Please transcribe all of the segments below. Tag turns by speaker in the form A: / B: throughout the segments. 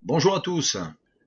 A: Bonjour à tous.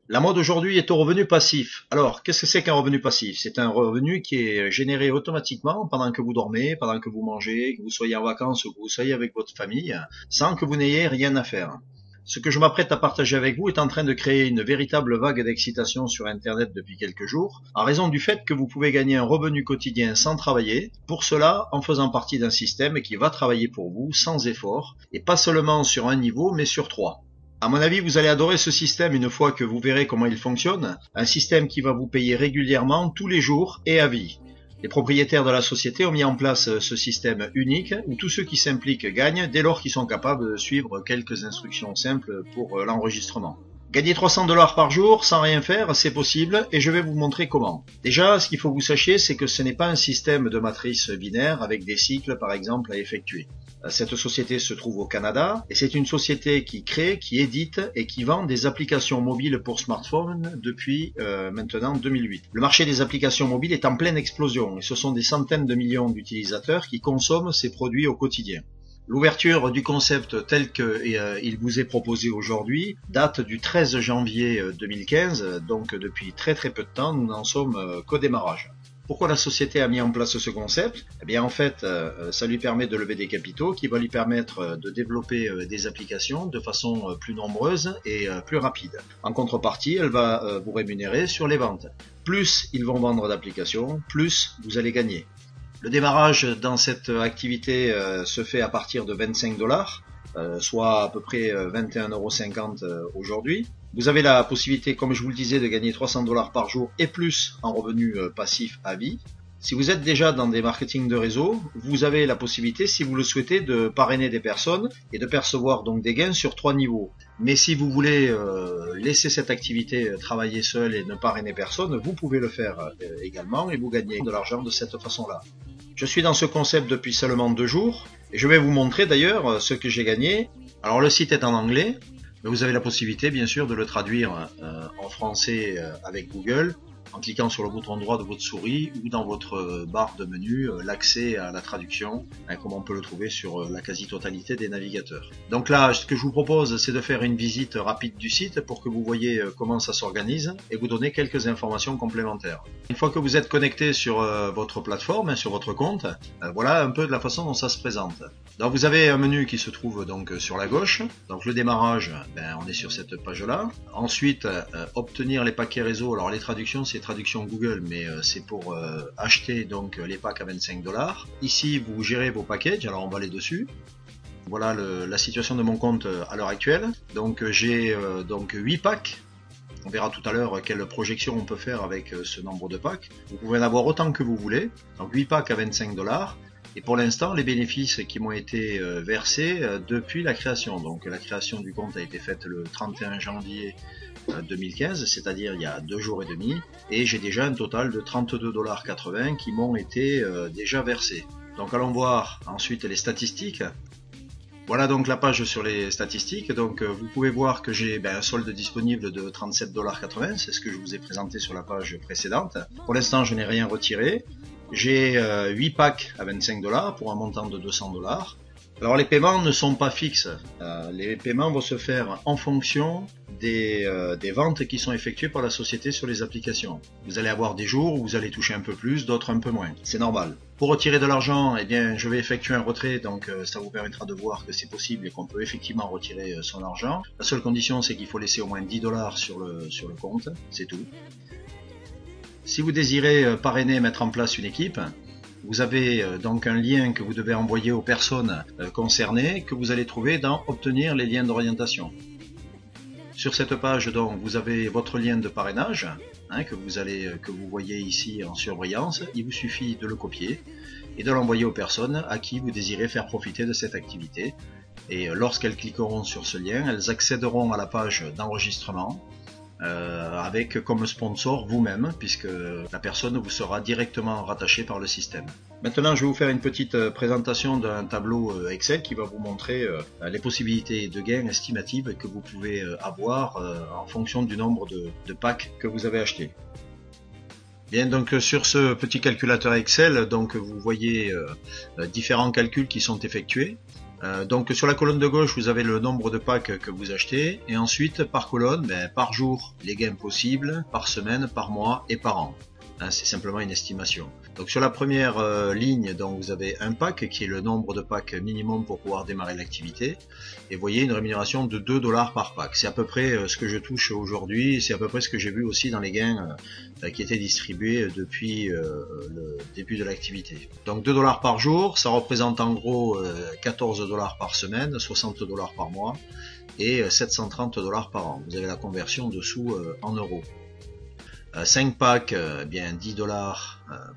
A: La mode aujourd'hui est au revenu passif. Alors, qu'est-ce que c'est qu'un revenu passif? C'est un revenu qui est généré automatiquement pendant que vous dormez, pendant que vous mangez, que vous soyez en vacances ou que vous soyez avec votre famille, sans que vous n'ayez rien à faire. Ce que je m'apprête à partager avec vous est en train de créer une véritable vague d'excitation sur Internet depuis quelques jours, en raison du fait que vous pouvez gagner un revenu quotidien sans travailler, pour cela en faisant partie d'un système qui va travailler pour vous sans effort, et pas seulement sur un niveau, mais sur trois. À mon avis, vous allez adorer ce système une fois que vous verrez comment il fonctionne. Un système qui va vous payer régulièrement, tous les jours et à vie. Les propriétaires de la société ont mis en place ce système unique où tous ceux qui s'impliquent gagnent dès lors qu'ils sont capables de suivre quelques instructions simples pour l'enregistrement. Gagner 300 $ par jour sans rien faire, c'est possible et je vais vous montrer comment. Déjà, ce qu'il faut que vous sachiez, c'est que ce n'est pas un système de matrice binaire avec des cycles par exemple à effectuer. Cette société se trouve au Canada et c'est une société qui crée, qui édite et qui vend des applications mobiles pour smartphones depuis maintenant 2008. Le marché des applications mobiles est en pleine explosion et ce sont des centaines de millions d'utilisateurs qui consomment ces produits au quotidien. L'ouverture du concept tel qu'il vous est proposé aujourd'hui date du 13 janvier 2015, donc depuis très peu de temps, nous n'en sommes qu'au démarrage. Pourquoi la société a mis en place ce concept? Eh bien en fait, ça lui permet de lever des capitaux qui va lui permettre de développer des applications de façon plus nombreuse et plus rapide. En contrepartie, elle va vous rémunérer sur les ventes. Plus ils vont vendre d'applications, plus vous allez gagner. Le démarrage dans cette activité se fait à partir de 25 $, soit à peu près 21,50 € aujourd'hui. Vous avez la possibilité, comme je vous le disais, de gagner 300 $ par jour et plus en revenu passif à vie. Si vous êtes déjà dans des marketing de réseau, vous avez la possibilité, si vous le souhaitez, de parrainer des personnes et de percevoir donc des gains sur 3 niveaux. Mais si vous voulez laisser cette activité travailler seule et ne parrainer personne, vous pouvez le faire également et vous gagnez de l'argent de cette façon-là. Je suis dans ce concept depuis seulement 2 jours et je vais vous montrer d'ailleurs ce que j'ai gagné. Alors le site est en anglais, mais vous avez la possibilité bien sûr de le traduire en français avec Google, en cliquant sur le bouton droit de votre souris ou dans votre barre de menu l'accès à la traduction, comme on peut le trouver sur la quasi-totalité des navigateurs. Donc là, ce que je vous propose, c'est de faire une visite rapide du site pour que vous voyez comment ça s'organise et vous donner quelques informations complémentaires. Une fois que vous êtes connecté sur votre plateforme, sur votre compte, voilà un peu de la façon dont ça se présente. Donc vous avez un menu qui se trouve donc sur la gauche. Donc le démarrage, on est sur cette page-là. Ensuite, obtenir les paquets réseau. Alors les traductions, c'est traduction Google, mais c'est pour acheter donc les packs à 25 $. Ici, vous gérez vos packages, alors on va aller dessus. Voilà la situation de mon compte à l'heure actuelle. Donc j'ai donc 8 packs. On verra tout à l'heure quelle projection on peut faire avec ce nombre de packs. Vous pouvez en avoir autant que vous voulez. Donc 8 packs à 25 $. Et pour l'instant, les bénéfices qui m'ont été versés depuis la création. Donc la création du compte a été faite le 31 janvier 2015, c'est-à-dire il y a 2 jours et demi, et j'ai déjà un total de 32,80 $ qui m'ont été déjà versés. Donc allons voir ensuite les statistiques. Voilà donc la page sur les statistiques. Donc vous pouvez voir que j'ai un solde disponible de 37,80 $, c'est ce que je vous ai présenté sur la page précédente. Pour l'instant, je n'ai rien retiré. J'ai 8 packs à 25 $ pour un montant de 200 $. Alors les paiements ne sont pas fixes, les paiements vont se faire en fonction des ventes qui sont effectuées par la société sur les applications. Vous allez avoir des jours où vous allez toucher un peu plus, d'autres un peu moins, c'est normal. Pour retirer de l'argent, eh bien, je vais effectuer un retrait, donc ça vous permettra de voir que c'est possible et qu'on peut effectivement retirer son argent. La seule condition, c'est qu'il faut laisser au moins 10 $ sur le compte, c'est tout. Si vous désirez parrainer et mettre en place une équipe, vous avez donc un lien que vous devez envoyer aux personnes concernées que vous allez trouver dans Obtenir les liens d'orientation. Sur cette page, donc, vous avez votre lien de parrainage que vous voyez ici en surbrillance. Il vous suffit de le copier et de l'envoyer aux personnes à qui vous désirez faire profiter de cette activité. Et lorsqu'elles cliqueront sur ce lien, elles accéderont à la page d'enregistrement avec comme sponsor vous-même, puisque la personne vous sera directement rattachée par le système. Maintenant, je vais vous faire une petite présentation d'un tableau Excel qui va vous montrer les possibilités de gains estimatives que vous pouvez avoir en fonction du nombre de packs que vous avez achetés. Bien, donc sur ce petit calculateur Excel, donc vous voyez différents calculs qui sont effectués. Donc sur la colonne de gauche, vous avez le nombre de packs que vous achetez, et ensuite par colonne, par jour, les gains possibles, par semaine, par mois et par an. Hein, c'est simplement une estimation. Donc sur la première ligne, donc vous avez un pack qui est le nombre de packs minimum pour pouvoir démarrer l'activité, et vous voyez une rémunération de 2 $ par pack. C'est à peu près ce que je touche aujourd'hui, c'est à peu près ce que j'ai vu aussi dans les gains qui étaient distribués depuis le début de l'activité. Donc 2 $ par jour, ça représente en gros 14 $ par semaine, 60 $ par mois et 730 $ par an. Vous avez la conversion dessous en euros. 5 packs, bien 10 $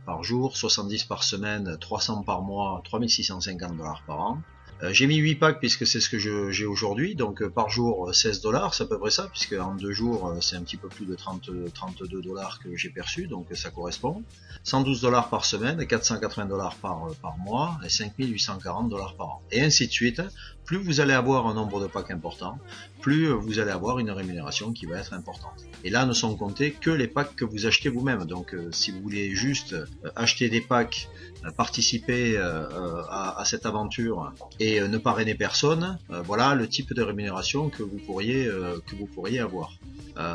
A: par jour, 70 par semaine, 300 par mois, 3650 $ par an. J'ai mis 8 packs puisque c'est ce que j'ai aujourd'hui, donc par jour 16 $, c'est à peu près ça, puisque en 2 jours c'est un petit peu plus de 32 $ que j'ai perçu, donc ça correspond. 112 $ par semaine, 480 $ par mois et 5840 $ par an. Et ainsi de suite, plus vous allez avoir un nombre de packs important, plus vous allez avoir une rémunération qui va être importante. Et là ne sont comptés que les packs que vous achetez vous-même, donc si vous voulez juste acheter des packs, participer à cette aventure et ne parrainer personne, voilà le type de rémunération que vous pourriez avoir.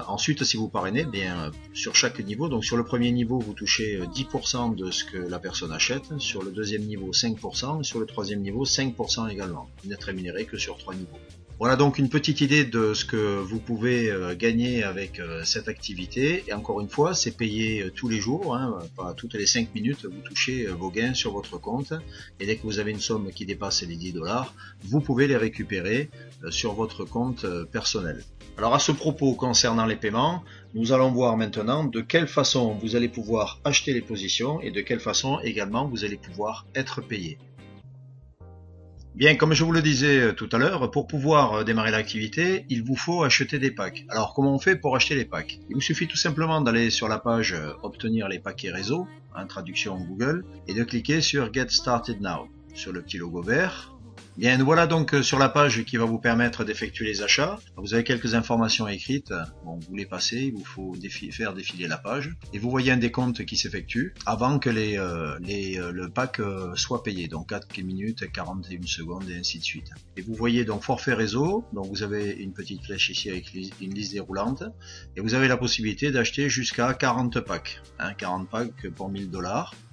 A: Ensuite, si vous parrainez, bien sur chaque niveau, donc sur le premier niveau vous touchez 10% de ce que la personne achète, sur le deuxième niveau 5%, et sur le troisième niveau 5% également. Vous n'êtes rémunéré que sur 3 niveaux. Voilà donc une petite idée de ce que vous pouvez gagner avec cette activité. Et encore une fois, c'est payé tous les jours, hein, pas toutes les 5 minutes, vous touchez vos gains sur votre compte. Et dès que vous avez une somme qui dépasse les 10 $, vous pouvez les récupérer sur votre compte personnel. Alors à ce propos concernant les paiements, nous allons voir maintenant de quelle façon vous allez pouvoir acheter les positions et de quelle façon également vous allez pouvoir être payé. Bien, comme je vous le disais tout à l'heure, pour pouvoir démarrer l'activité, il vous faut acheter des packs. Alors, comment on fait pour acheter les packs? Il vous suffit tout simplement d'aller sur la page Obtenir les paquets réseau, hein, traduction Google, et de cliquer sur Get Started Now, sur le petit logo vert. Bien, voilà donc sur la page qui va vous permettre d'effectuer les achats. Vous avez quelques informations écrites. Bon, vous les passez, il vous faut faire défiler la page. Et vous voyez un décompte qui s'effectue avant que le pack soit payé. Donc 4 minutes, 41 secondes et ainsi de suite. Et vous voyez donc forfait réseau. Donc vous avez une petite flèche ici avec une liste déroulante. Et vous avez la possibilité d'acheter jusqu'à 40 packs. Hein, 40 packs pour 1000 $.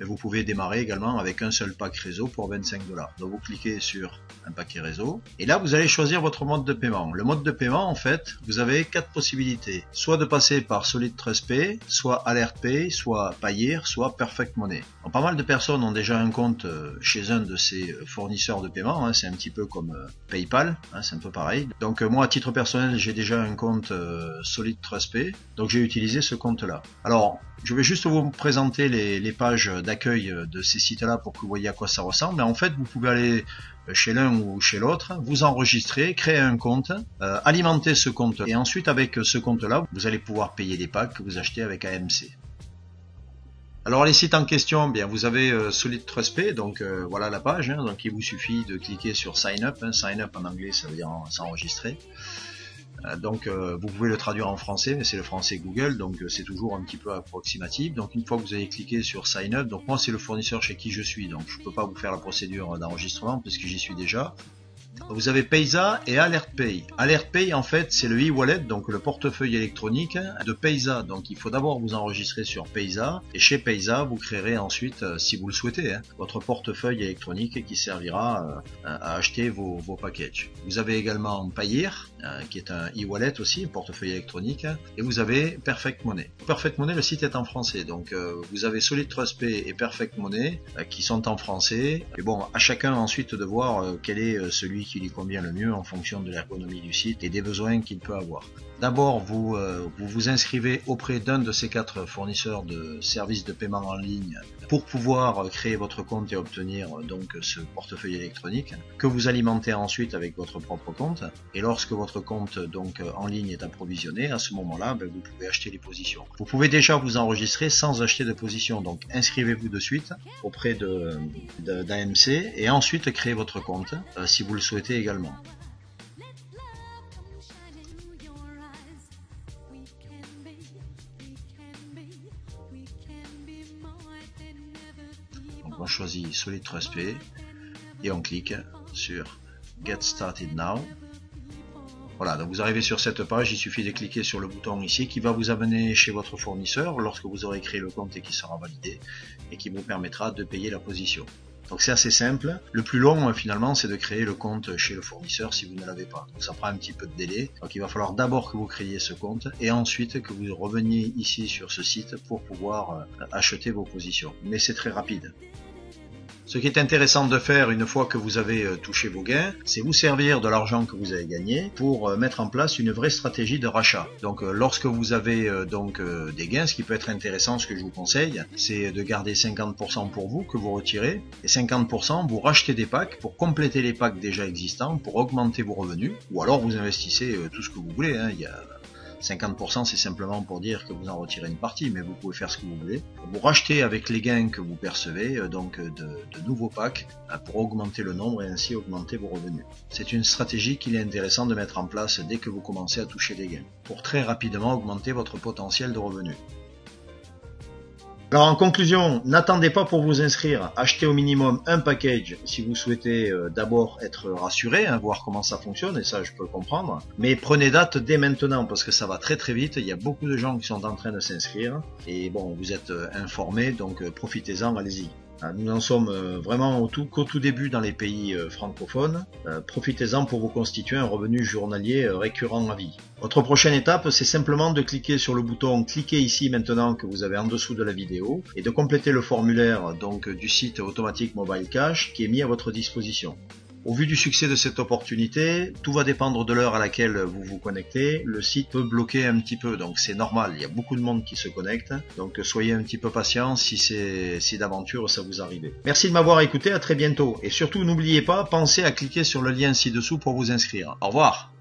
A: Et vous pouvez démarrer également avec un seul pack réseau pour 25 $. Donc vous cliquez sur un paquet réseau, et là vous allez choisir votre mode de paiement. Le mode de paiement, en fait, vous avez 4 possibilités, soit de passer par Solid Trust Pay, soit Alert Pay, soit Payeer, soit Perfect Money. Donc, pas mal de personnes ont déjà un compte chez un de ces fournisseurs de paiement, hein, c'est un petit peu comme PayPal, hein, c'est un peu pareil. Donc moi à titre personnel j'ai déjà un compte Solid Trust Pay, donc j'ai utilisé ce compte là. Alors je vais juste vous présenter les pages d'accueil de ces sites là pour que vous voyez à quoi ça ressemble, mais en fait vous pouvez aller chez l'un ou chez l'autre, vous enregistrez, créer un compte, alimenter ce compte, et ensuite avec ce compte là vous allez pouvoir payer les packs que vous achetez avec AMC. Alors les sites en question, bien vous avez Solid Trust Pay, donc voilà la page, hein, donc il vous suffit de cliquer sur Sign Up, hein, Sign Up en anglais ça veut dire s'enregistrer. Donc vous pouvez le traduire en français, mais c'est le français Google, donc c'est toujours un petit peu approximatif. Donc une fois que vous avez cliqué sur Sign Up, donc moi c'est le fournisseur chez qui je suis, donc je ne peux pas vous faire la procédure d'enregistrement puisque j'y suis déjà. Vous avez Payza et Alert Pay. Alert Pay, en fait, c'est le e-wallet, donc le portefeuille électronique de Payza. Donc il faut d'abord vous enregistrer sur Payza, et chez Payza, vous créerez ensuite, si vous le souhaitez, hein, votre portefeuille électronique qui servira à acheter vos packages. Vous avez également Payeer, qui est un e-wallet aussi, un portefeuille électronique, et vous avez Perfect Money. Perfect Money, le site est en français, donc vous avez Solid Trust Pay et Perfect Money qui sont en français. Et bon, à chacun ensuite de voir quel est celui qui lui convient le mieux en fonction de l'ergonomie du site et des besoins qu'il peut avoir. D'abord, vous vous inscrivez auprès d'un de ces 4 fournisseurs de services de paiement en ligne pour pouvoir créer votre compte et obtenir donc ce portefeuille électronique que vous alimentez ensuite avec votre propre compte. Et lorsque votre compte donc en ligne est approvisionné, à ce moment-là, vous pouvez acheter les positions. Vous pouvez déjà vous enregistrer sans acheter de position, donc inscrivez-vous de suite auprès d'AMC et ensuite créez votre compte si vous le souhaitez également. Donc on choisit Solid Trust Pay et on clique sur Get Started Now. Voilà, donc vous arrivez sur cette page, il suffit de cliquer sur le bouton ici qui va vous amener chez votre fournisseur lorsque vous aurez créé le compte et qui sera validé et qui vous permettra de payer la position. Donc c'est assez simple. Le plus long finalement c'est de créer le compte chez le fournisseur si vous ne l'avez pas. Donc ça prend un petit peu de délai. Donc il va falloir d'abord que vous créiez ce compte et ensuite que vous reveniez ici sur ce site pour pouvoir acheter vos positions. Mais c'est très rapide. Ce qui est intéressant de faire une fois que vous avez touché vos gains, c'est vous servir de l'argent que vous avez gagné pour mettre en place une vraie stratégie de rachat. Donc lorsque vous avez des gains, ce qui peut être intéressant, ce que je vous conseille, c'est de garder 50% pour vous que vous retirez et 50% vous rachetez des packs pour compléter les packs déjà existants, pour augmenter vos revenus, ou alors vous investissez tout ce que vous voulez. Il y a 50% c'est simplement pour dire que vous en retirez une partie, mais vous pouvez faire ce que vous voulez. Vous rachetez avec les gains que vous percevez de nouveaux packs pour augmenter le nombre et ainsi augmenter vos revenus. C'est une stratégie qu'il est intéressant de mettre en place dès que vous commencez à toucher des gains, pour très rapidement augmenter votre potentiel de revenus. Alors en conclusion, n'attendez pas pour vous inscrire, achetez au minimum un package si vous souhaitez d'abord être rassuré, voir comment ça fonctionne, et ça je peux le comprendre. Mais prenez date dès maintenant parce que ça va très très vite, il y a beaucoup de gens qui sont en train de s'inscrire, et bon, vous êtes informés, donc profitez-en, allez-y. Nous en sommes vraiment qu'au tout début dans les pays francophones. Profitez-en pour vous constituer un revenu journalier récurrent à vie. Votre prochaine étape, c'est simplement de cliquer sur le bouton « Cliquez ici maintenant » que vous avez en dessous de la vidéo et de compléter le formulaire du site Automatic Mobile Cash qui est mis à votre disposition. Au vu du succès de cette opportunité, tout va dépendre de l'heure à laquelle vous vous connectez. Le site peut bloquer un petit peu, donc c'est normal, il y a beaucoup de monde qui se connecte. Donc soyez un petit peu patient si d'aventure ça vous arrive. Merci de m'avoir écouté, à très bientôt. Et surtout n'oubliez pas, pensez à cliquer sur le lien ci-dessous pour vous inscrire. Au revoir.